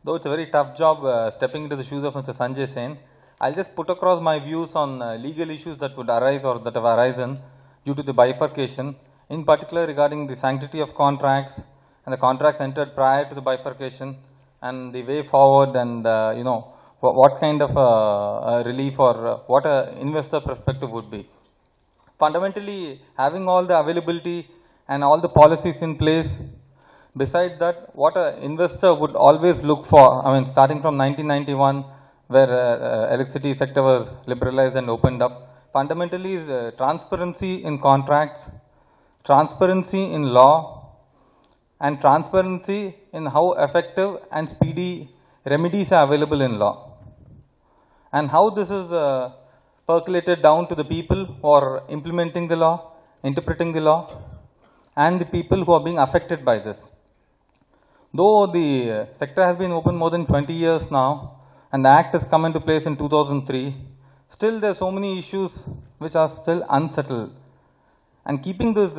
Though it's a very tough job stepping into the shoes of Mr. Sanjay Sen, I'll just put across my views on legal issues that would arise or that have arisen due to the bifurcation, in particular regarding the sanctity of contracts and the contracts entered prior to the bifurcation and the way forward, and what kind of relief or what an investor perspective would be. Fundamentally, having all the availability and all the policies in place, besides that, what an investor would always look for, I mean, starting from 1991, where electricity sector was liberalized and opened up, fundamentally is transparency in contracts, transparency in law, and transparency in how effective and speedy remedies are available in law, and how this is percolated down to the people who are implementing the law, interpreting the law, and the people who are being affected by this. Though the sector has been open more than 20 years now, and the Act has come into place in 2003, still there are so many issues which are still unsettled. And keeping this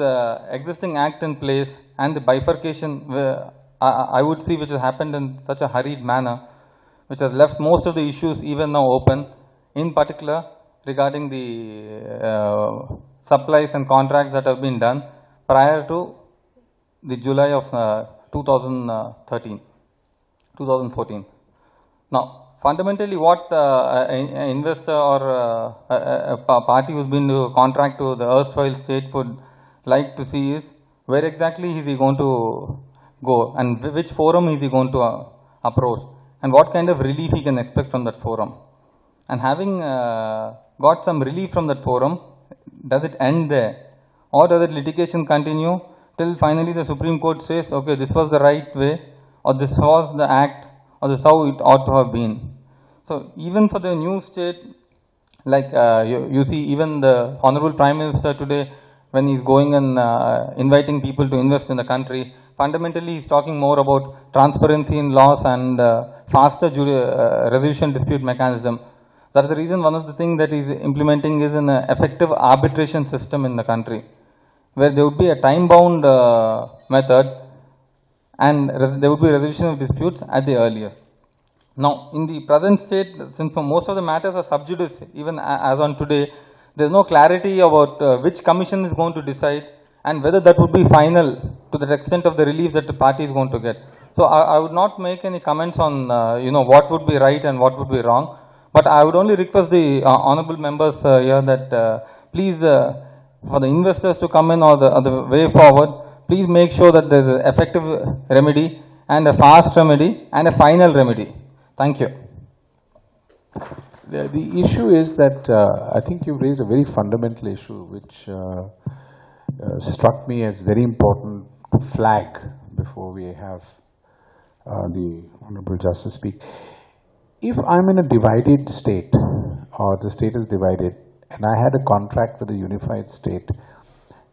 existing Act in place and the bifurcation, I would see, which has happened in such a hurried manner, which has left most of the issues even now open, in particular regarding the supplies and contracts that have been done prior to the July of 2014. Now, fundamentally, what an investor or a party who's been to contract to the erstwhile state would like to see is where exactly is he going to go, and which forum is he going to approach, and what kind of relief he can expect from that forum. And having got some relief from that forum, does it end there, or does it litigation continue till finally the Supreme Court says, okay, this was the right way, or this was the act, or this is how it ought to have been. So even for the new state, like you see, even the Honorable Prime Minister today, when he's going and inviting people to invest in the country, fundamentally he's talking more about transparency in laws and faster resolution dispute mechanism. That's the reason one of the things that he's implementing is an effective arbitration system in the country, where there would be a time-bound method and there would be resolution of disputes at the earliest. Now, in the present state, since most of the matters are sub judice, even as on today, there is no clarity about which commission is going to decide and whether that would be final to the extent of the relief that the party is going to get. So, I would not make any comments on, what would be right and what would be wrong. But I would only request the honorable members here that please, for the investors to come in or the way forward, please make sure that there is an effective remedy and a fast remedy and a final remedy. Thank you. The issue is that I think you raised a very fundamental issue which struck me as very important to flag before we have the Honorable Justice speak. If I'm in a divided state, or the state is divided, and I had a contract with a unified state,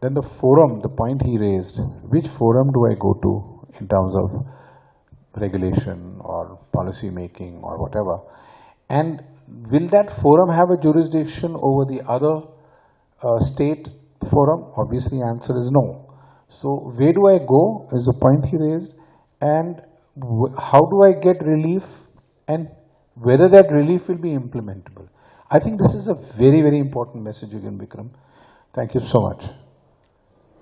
then the forum, the point he raised, which forum do I go to in terms of regulation or policy making or whatever, and will that forum have a jurisdiction over the other state forum? Obviously, the answer is no. So where do I go is the point he raised, and how do I get relief, and whether that relief will be implementable. I think this is a very, very important message again, Vikram. Thank you so much.